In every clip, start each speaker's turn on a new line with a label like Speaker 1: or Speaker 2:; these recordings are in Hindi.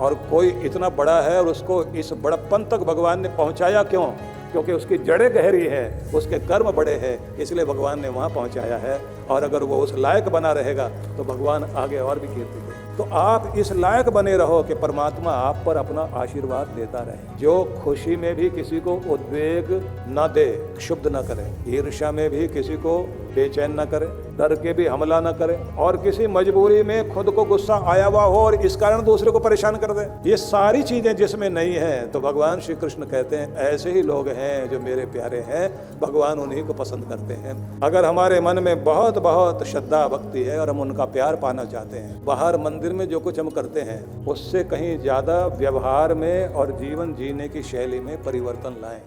Speaker 1: और कोई इतना बड़ा है और उसको इस बड़प्पन तक भगवान ने पहुंचाया क्यों? क्योंकि उसकी जड़ें गहरी है, उसके कर्म बड़े हैं, इसलिए भगवान ने वहाँ पहुँचाया है। और अगर वो उस लायक बना रहेगा तो भगवान आगे और भी कीर्ति दे। तो आप इस लायक बने रहो कि परमात्मा आप पर अपना आशीर्वाद देता रहे। जो खुशी में भी किसी को उद्वेग न दे, क्षुब्ध न करे, ईर्ष्या में भी किसी को बेचैन न करे, डर के भी हमला न करे, और किसी मजबूरी में खुद को गुस्सा आया हुआ हो और इस कारण दूसरे को परेशान कर दे, ये सारी चीजें जिसमें नहीं है, तो भगवान श्री कृष्ण कहते हैं ऐसे ही लोग हैं जो मेरे प्यारे हैं, भगवान उन्हीं को पसंद करते हैं। अगर हमारे मन में बहुत बहुत श्रद्धा भक्ति है और हम उनका प्यार पाना चाहते हैं, बाहर मंदिर में जो कुछ हम करते हैं उससे कहीं ज्यादा व्यवहार में और जीवन जीने की शैली में परिवर्तन लाएं।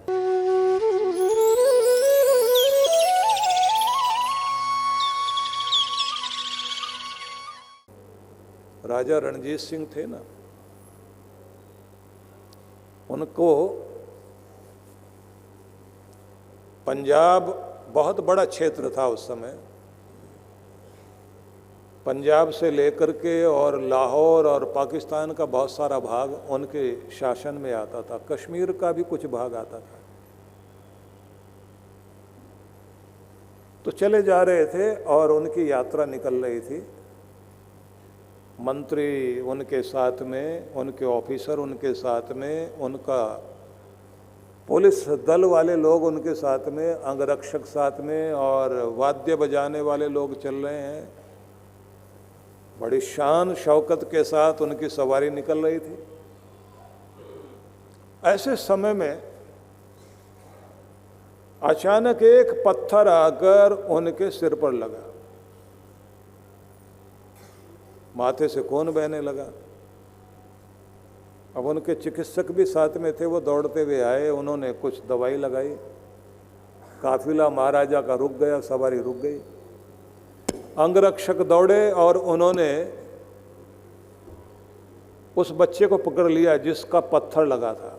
Speaker 1: राजा रणजीत सिंह थे ना, उनको पंजाब बहुत बड़ा क्षेत्र था उस समय, पंजाब से लेकर के और लाहौर और पाकिस्तान का बहुत सारा भाग उनके शासन में आता था, कश्मीर का भी कुछ भाग आता था। तो चले जा रहे थे और उनकी यात्रा निकल रही थी, मंत्री उनके साथ में, उनके ऑफिसर उनके साथ में, उनका पुलिस दल वाले लोग उनके साथ में, अंगरक्षक साथ में, और वाद्य बजाने वाले लोग चल रहे हैं। बड़ी शान शौकत के साथ उनकी सवारी निकल रही थी। ऐसे समय में अचानक एक पत्थर आकर उनके सिर पर लगा, माथे से खून बहने लगा। अब उनके चिकित्सक भी साथ में थे, वो दौड़ते हुए आए, उन्होंने कुछ दवाई लगाई, काफिला महाराजा का रुक गया, सवारी रुक गई। अंगरक्षक दौड़े और उन्होंने उस बच्चे को पकड़ लिया जिसका पत्थर लगा था।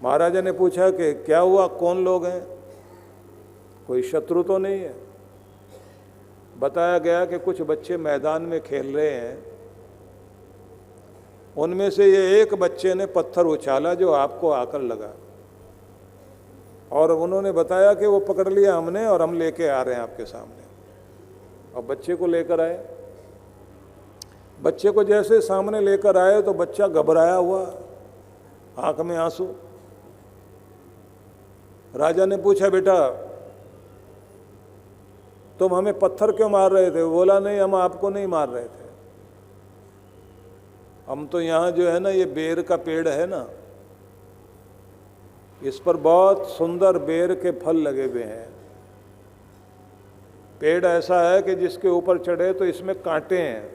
Speaker 1: महाराजा ने पूछा कि क्या हुआ, कौन लोग हैं, कोई शत्रु तो नहीं है? बताया गया कि कुछ बच्चे मैदान में खेल रहे हैं, उनमें से ये एक बच्चे ने पत्थर उछाला जो आपको आकर लगा, और उन्होंने बताया कि वो पकड़ लिया हमने और हम लेके आ रहे हैं आपके सामने। और बच्चे को लेकर आए, बच्चे को जैसे सामने लेकर आए तो बच्चा घबराया हुआ, आंख में आंसू। राजा ने पूछा, बेटा तुम हमें पत्थर क्यों मार रहे थे? बोला, नहीं हम आपको नहीं मार रहे थे, हम तो यहाँ जो है ना, ये बेर का पेड़ है ना, इस पर बहुत सुंदर बेर के फल लगे हुए हैं। पेड़ ऐसा है कि जिसके ऊपर चढ़े तो इसमें कांटे हैं,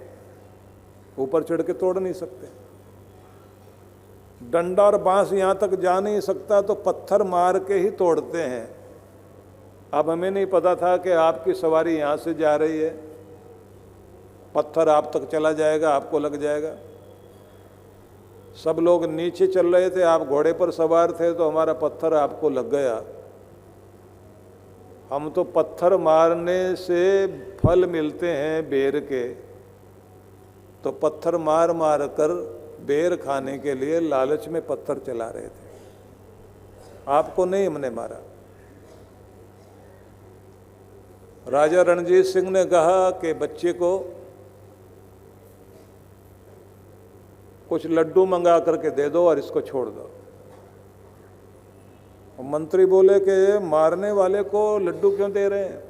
Speaker 1: ऊपर चढ़ के तोड़ नहीं सकते, डंडा और बांस यहाँ तक जा नहीं सकता, तो पत्थर मार के ही तोड़ते हैं। अब हमें नहीं पता था कि आपकी सवारी यहाँ से जा रही है, पत्थर आप तक चला जाएगा, आपको लग जाएगा। सब लोग नीचे चल रहे थे, आप घोड़े पर सवार थे, तो हमारा पत्थर आपको लग गया। हम तो पत्थर मारने से फल मिलते हैं बेर के, तो पत्थर मार मार कर बेर खाने के लिए लालच में पत्थर चला रहे थे, आपको नहीं हमने मारा। राजा रणजीत सिंह ने कहा कि बच्चे को कुछ लड्डू मंगा करके दे दो और इसको छोड़ दो। और मंत्री बोले कि मारने वाले को लड्डू क्यों दे रहे हैं?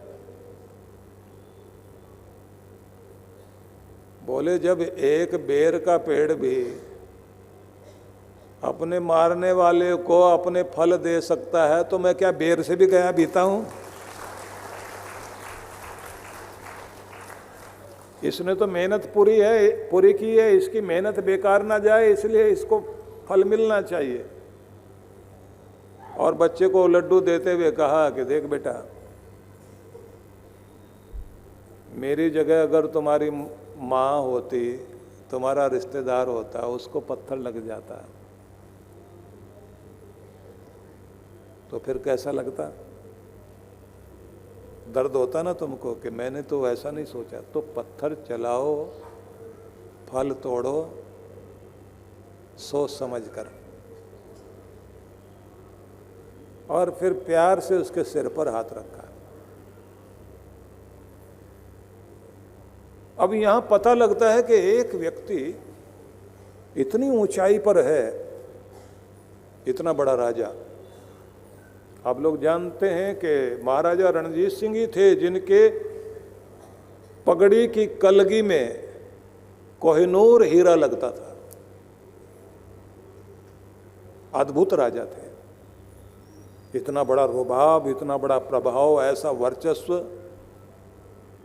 Speaker 1: बोले, जब एक बेर का पेड़ भी अपने मारने वाले को अपने फल दे सकता है, तो मैं क्या बेर से भी गया बीता हूं? इसने तो मेहनत पूरी की है, इसकी मेहनत बेकार ना जाए, इसलिए इसको फल मिलना चाहिए। और बच्चे को लड्डू देते हुए कहा कि देख बेटा, मेरी जगह अगर तुम्हारी माँ होती, तुम्हारा रिश्तेदार होता, उसको पत्थर लग जाता तो फिर कैसा लगता? दर्द होता ना तुमको कि मैंने तो ऐसा नहीं सोचा। तो पत्थर चलाओ, फल तोड़ो सोच समझ कर, और फिर प्यार से उसके सिर पर हाथ रखा। अब यहां पता लगता है कि एक व्यक्ति इतनी ऊंचाई पर है, इतना बड़ा राजा। आप लोग जानते हैं कि महाराजा रणजीत सिंह ही थे जिनके पगड़ी की कलगी में कोहिनूर हीरा लगता था। अद्भुत राजा थे, इतना बड़ा रुबाब, इतना बड़ा प्रभाव, ऐसा वर्चस्व,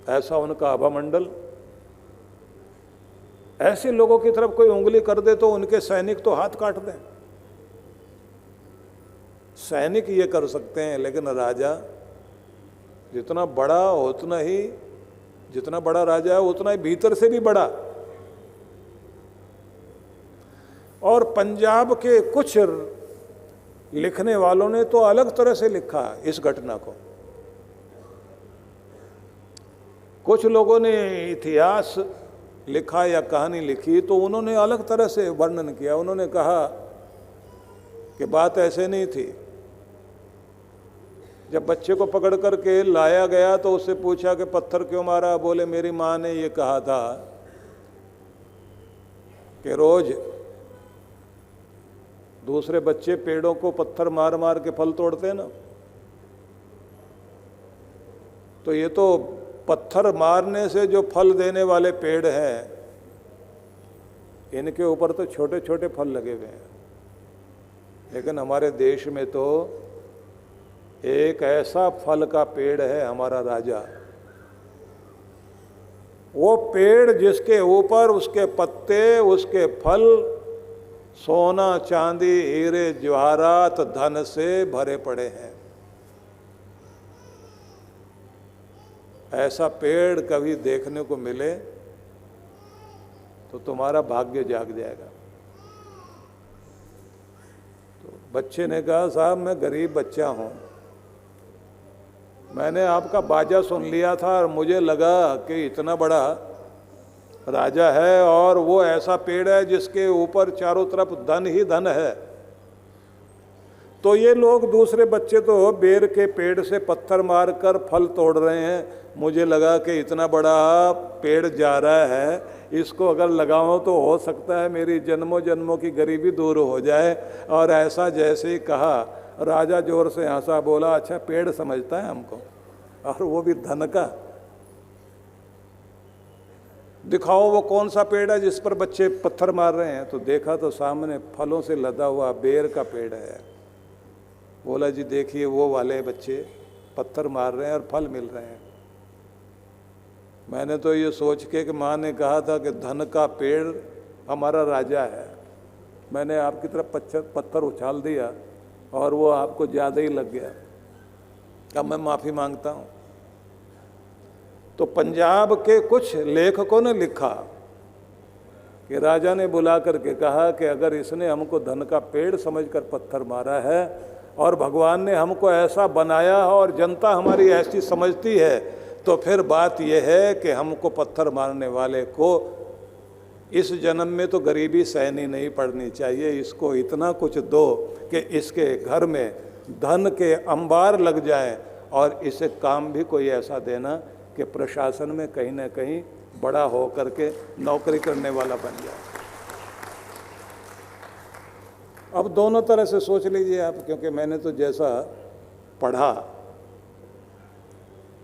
Speaker 1: ऐसा उनका आभामंडल। ऐसे लोगों की तरफ कोई उंगली कर दे तो उनके सैनिक तो हाथ काट दें। सैनिक ये कर सकते हैं, लेकिन राजा जितना बड़ा उतना ही, जितना बड़ा राजा है उतना ही भीतर से भी बड़ा। और पंजाब के कुछ लिखने वालों ने तो अलग तरह से लिखा इस घटना को। कुछ लोगों ने इतिहास लिखा या कहानी लिखी तो उन्होंने अलग तरह से वर्णन किया। उन्होंने कहा कि बात ऐसे नहीं थी। जब बच्चे को पकड़ करके लाया गया तो उससे पूछा कि पत्थर क्यों मारा? बोले मेरी माँ ने ये कहा था कि रोज दूसरे बच्चे पेड़ों को पत्थर मार मार के फल तोड़ते हैं ना, तो ये तो पत्थर मारने से जो फल देने वाले पेड़ हैं, इनके ऊपर तो छोटे छोटे फल लगे हुए हैं। लेकिन हमारे देश में तो एक ऐसा फल का पेड़ है हमारा राजा, वो पेड़ जिसके ऊपर उसके पत्ते, उसके फल सोना चांदी हीरे जवाहरात धन से भरे पड़े हैं। ऐसा पेड़ कभी देखने को मिले तो तुम्हारा भाग्य जाग जाएगा। तो बच्चे ने कहा साहब मैं गरीब बच्चा हूं, मैंने आपका बाजा सुन लिया था और मुझे लगा कि इतना बड़ा राजा है और वो ऐसा पेड़ है जिसके ऊपर चारों तरफ धन ही धन है। तो ये लोग दूसरे बच्चे तो बेर के पेड़ से पत्थर मारकर फल तोड़ रहे हैं, मुझे लगा कि इतना बड़ा पेड़ जा रहा है, इसको अगर लगाऊं तो हो सकता है मेरी जन्मों जन्मों की गरीबी दूर हो जाए। और ऐसा जैसे ही कहा, राजा जोर से हंसा, बोला अच्छा पेड़ समझता है हमको, और वो भी धन का। दिखाओ वो कौन सा पेड़ है जिस पर बच्चे पत्थर मार रहे हैं। तो देखा तो सामने फलों से लदा हुआ बेर का पेड़ है। बोला जी देखिए वो वाले बच्चे पत्थर मार रहे हैं और फल मिल रहे हैं। मैंने तो ये सोच के कि माँ ने कहा था कि धन का पेड़ हमारा राजा है, मैंने आपकी तरफ पत्थर उछाल दिया और वो आपको ज़्यादा ही लग गया। अब मैं माफ़ी मांगता हूँ। तो पंजाब के कुछ लेखकों ने लिखा कि राजा ने बुला करके कहा कि अगर इसने हमको धन का पेड़ समझकर पत्थर मारा है और भगवान ने हमको ऐसा बनाया और जनता हमारी ऐसी समझती है, तो फिर बात यह है कि हमको पत्थर मारने वाले को इस जन्म में तो गरीबी सहनी नहीं पड़नी चाहिए। इसको इतना कुछ दो कि इसके घर में धन के अंबार लग जाए, और इसे काम भी कोई ऐसा देना कि प्रशासन में कहीं ना कहीं बड़ा हो करके नौकरी करने वाला बन जाए। अब दोनों तरह से सोच लीजिए आप, क्योंकि मैंने तो जैसा पढ़ा,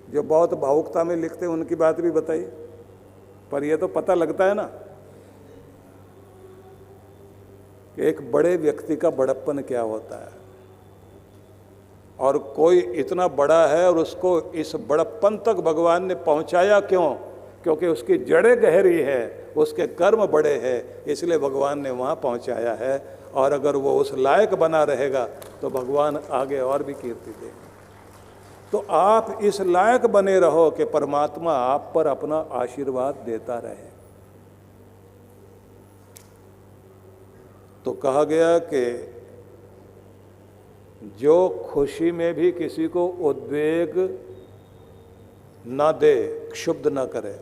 Speaker 1: जो बहुत भावुकता में लिखते हैं उनकी बात भी बताई, पर यह तो पता लगता है ना कि एक बड़े व्यक्ति का बड़प्पन क्या होता है। और कोई इतना बड़ा है और उसको इस बड़प्पन तक भगवान ने पहुंचाया क्यों? क्योंकि उसकी जड़ें गहरी है, उसके कर्म बड़े हैं, इसलिए भगवान ने वहाँ पहुंचाया है। और अगर वो उस लायक बना रहेगा तो भगवान आगे और भी कीर्ति देंगे। तो आप इस लायक बने रहो कि परमात्मा आप पर अपना आशीर्वाद देता रहे। तो कहा गया कि जो खुशी में भी किसी को उद्वेग न दे, क्षुब्ध न करे,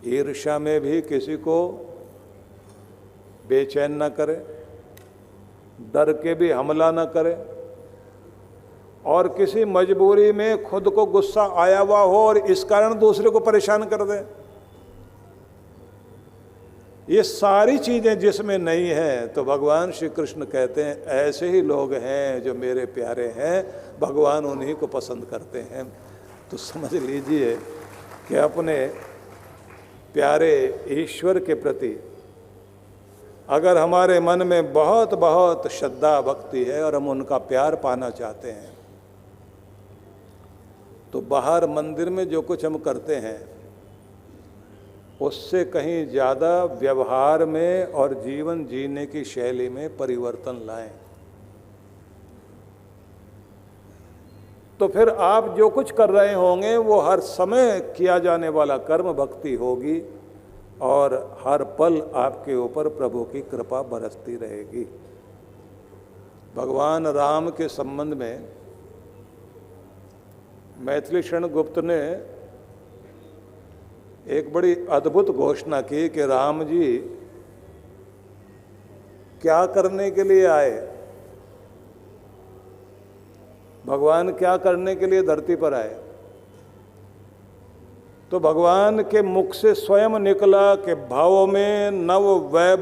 Speaker 1: ईर्ष्या में भी किसी को बेचैन न करे, डर के भी हमला न करे, और किसी मजबूरी में खुद को गुस्सा आया हुआ हो और इस कारण दूसरे को परेशान कर दे। ये सारी चीजें जिसमें नहीं है, तो भगवान श्री कृष्ण कहते हैं ऐसे ही लोग हैं जो मेरे प्यारे हैं, भगवान उन्हीं को पसंद करते हैं। तो समझ लीजिए कि अपने प्यारे ईश्वर के प्रति अगर हमारे मन में बहुत बहुत श्रद्धा भक्ति है और हम उनका प्यार पाना चाहते हैं, तो बाहर मंदिर में जो कुछ हम करते हैं उससे कहीं ज़्यादा व्यवहार में और जीवन जीने की शैली में परिवर्तन लाएं। तो फिर आप जो कुछ कर रहे होंगे वो हर समय किया जाने वाला कर्म भक्ति होगी और हर पल आपके ऊपर प्रभु की कृपा बरसती रहेगी। भगवान राम के संबंध में मैथिली शरण गुप्त ने एक बड़ी अद्भुत घोषणा की कि राम जी क्या करने के लिए आए, भगवान क्या करने के लिए धरती पर आए। तो भगवान के मुख से स्वयं निकला कि भावों में नव वैभव